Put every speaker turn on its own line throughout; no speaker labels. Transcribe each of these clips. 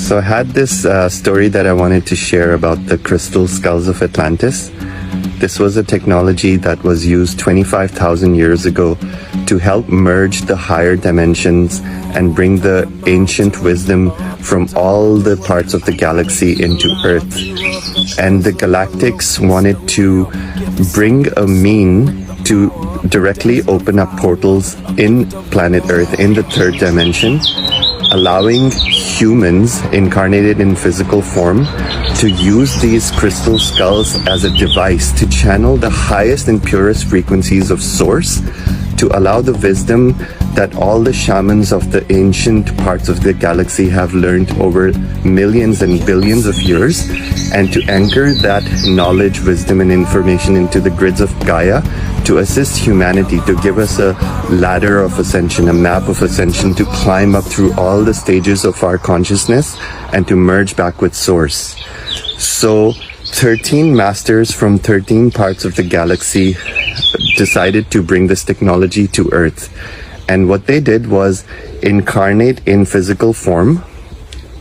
So I had this story that I wanted to share about the crystal skulls of Atlantis. This was a technology that was used 25,000 years ago to help merge the higher dimensions and bring the ancient wisdom from all the parts of the galaxy into Earth. And the Galactics wanted to bring a mean to directly open up portals in planet Earth, in the third dimension, allowing humans incarnated in physical form to use these crystal skulls as a device to channel the highest and purest frequencies of Source, to allow the wisdom that all the shamans of the ancient parts of the galaxy have learned over millions and billions of years, and to anchor that knowledge, wisdom, and information into the grids of Gaia to assist humanity, to give us a ladder of ascension, a map of ascension, to climb up through all the stages of our consciousness and to merge back with Source. So 13 masters from 13 parts of the galaxy decided to bring this technology to Earth. And what they did was incarnate in physical form,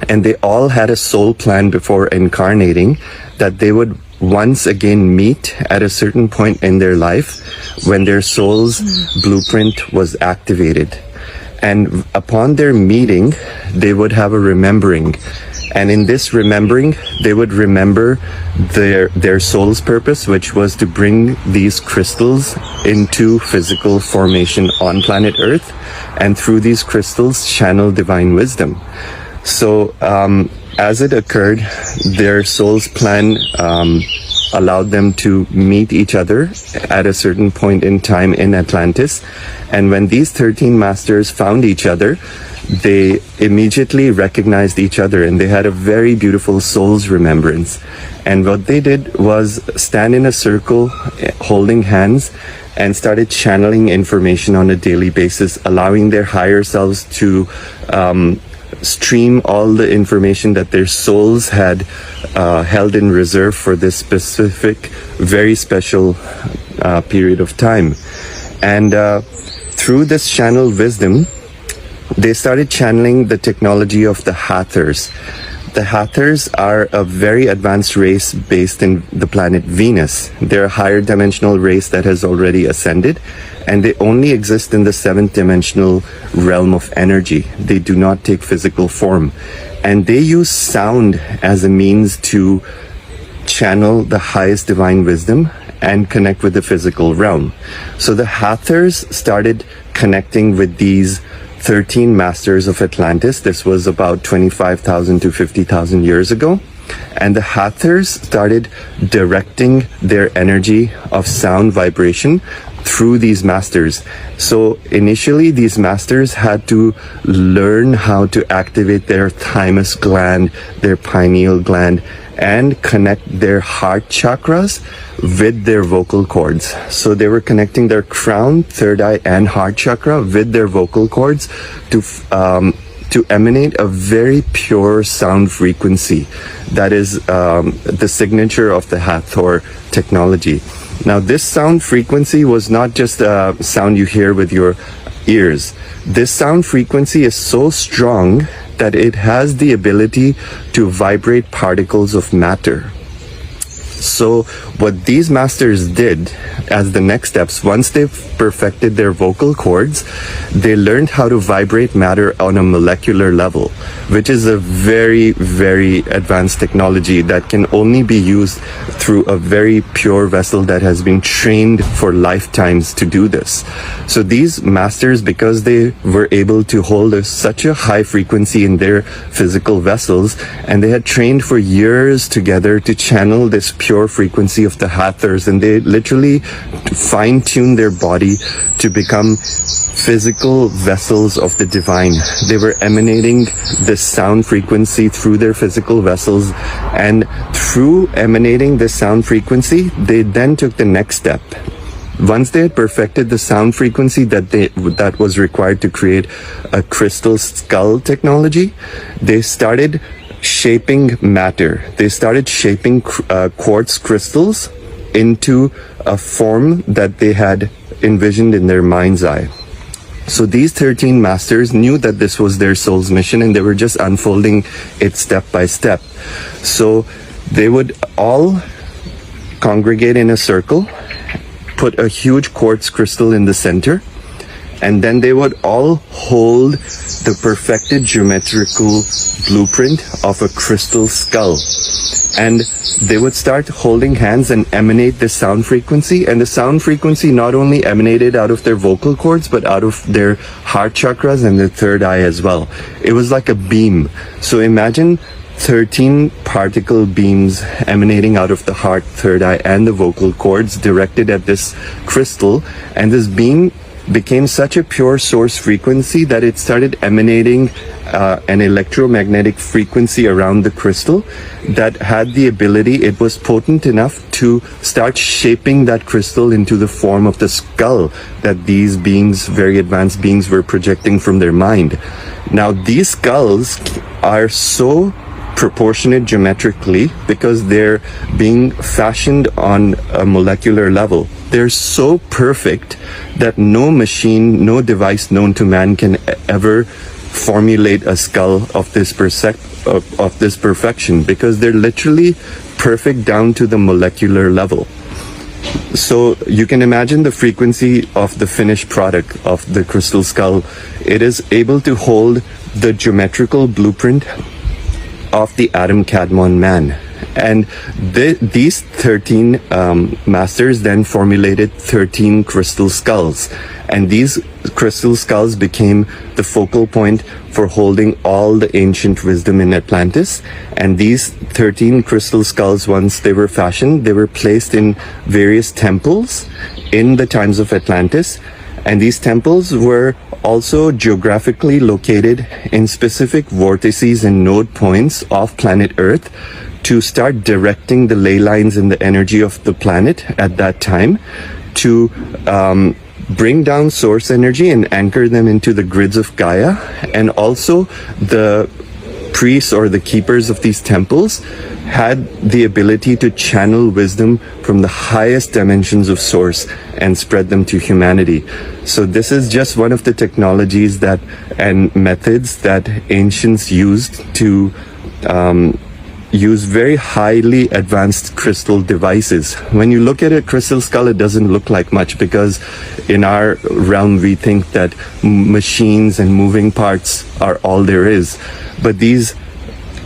and they all had a soul plan before incarnating that they would once again meet at a certain point in their life when their soul's blueprint was activated. And upon their meeting, they would have a remembering. And in this remembering, they would remember their soul's purpose, which was to bring these crystals into physical formation on planet Earth, and through these crystals, channel divine wisdom. So as it occurred, their soul's plan allowed them to meet each other at a certain point in time in Atlantis. And when these 13 masters found each other, they immediately recognized each other, and they had a very beautiful soul's remembrance. And what they did was stand in a circle, holding hands, and started channeling information on a daily basis, allowing their higher selves to stream all the information that their souls had held in reserve for this specific, very special period of time. And through this channeled wisdom, they started channeling the technology of the Hathors. The Hathors are a very advanced race based in the planet Venus. They're a higher dimensional race that has already ascended, and they only exist in the 7th dimensional realm of energy. They do not take physical form. And they use sound as a means to channel the highest divine wisdom and connect with the physical realm. So the Hathors started connecting with these 13 masters of Atlantis. This was about 25,000 to 50,000 years ago. And the Hathors started directing their energy of sound vibration through these masters. So initially, these masters had to learn how to activate their thymus gland, their pineal gland, and connect their heart chakras with their vocal cords. So they were connecting their crown, third eye, and heart chakra with their vocal cords to emanate a very pure sound frequency. That is the signature of the Hathor technology. Now, this sound frequency was not just a sound you hear with your ears. This sound frequency is so strong that it has the ability to vibrate particles of matter. So what these masters did as the next steps, once they've perfected their vocal cords, they learned how to vibrate matter on a molecular level, which is a very, very advanced technology that can only be used through a very pure vessel that has been trained for lifetimes to do this. So these masters, because they were able to hold such a high frequency in their physical vessels, and they had trained for years together to channel this pure frequency of the Hathors, and they literally fine-tuned their body to become physical vessels of the divine. They were emanating this sound frequency through their physical vessels, and through emanating this sound frequency, they then took the next step. Once they had perfected the sound frequency that was required to create a crystal skull technology, they started shaping matter. They started shaping quartz crystals into a form that they had envisioned in their mind's eye. So these 13 masters knew that this was their soul's mission, and they were just unfolding it step by step. So they would all congregate in a circle, put a huge quartz crystal in the center, and then they would all hold the perfected geometrical blueprint of a crystal skull. And they would start holding hands and emanate the sound frequency. And the sound frequency not only emanated out of their vocal cords, but out of their heart chakras and their third eye as well. It was like a beam. So imagine 13 particle beams emanating out of the heart, third eye, and the vocal cords directed at this crystal. And this beam became such a pure source frequency that it started emanating an electromagnetic frequency around the crystal that had the ability, it was potent enough to start shaping that crystal into the form of the skull that these beings, very advanced beings, were projecting from their mind. Now, these skulls are so proportionate geometrically because they're being fashioned on a molecular level. They're so perfect that no machine, no device known to man can ever formulate a skull of this perfection, because they're literally perfect down to the molecular level. So you can imagine the frequency of the finished product of the crystal skull. It is able to hold the geometrical blueprint of the Adam Kadmon man. And these 13 masters then formulated 13 crystal skulls. And these crystal skulls became the focal point for holding all the ancient wisdom in Atlantis. And these 13 crystal skulls, once they were fashioned, they were placed in various temples in the times of Atlantis. And these temples were also geographically located in specific vortices and node points of planet Earth to start directing the ley lines and the energy of the planet at that time, to bring down source energy and anchor them into the grids of Gaia. And also the priests or the keepers of these temples had the ability to channel wisdom from the highest dimensions of source and spread them to humanity. So this is just one of the technologies that and methods that ancients used to use very highly advanced crystal devices. When you look at a crystal skull, it doesn't look like much, because in our realm we think that machines and moving parts are all there is. But these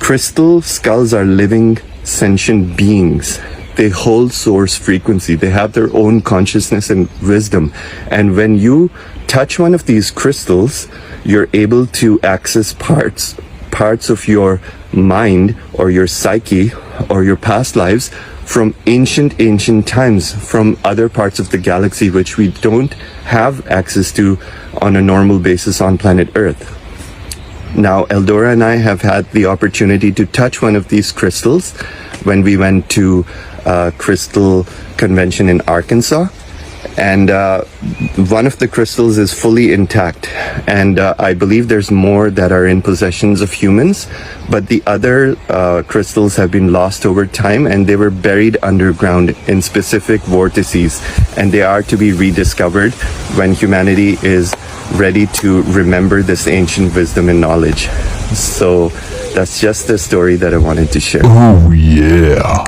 crystal skulls are living sentient beings. They hold source frequency. They have their own consciousness and wisdom. And when you touch one of these crystals, you're able to access parts of your mind or your psyche or your past lives from ancient times, from other parts of the galaxy which we don't have access to on a normal basis on planet Earth. Now, Eldora and I have had the opportunity to touch one of these crystals when we went to a crystal convention in Arkansas. And one of the crystals is fully intact. And I believe there's more that are in possessions of humans. But the other crystals have been lost over time, and they were buried underground in specific vortices. And they are to be rediscovered when humanity is ready to remember this ancient wisdom and knowledge. So that's just the story that I wanted to share.
Oh, yeah.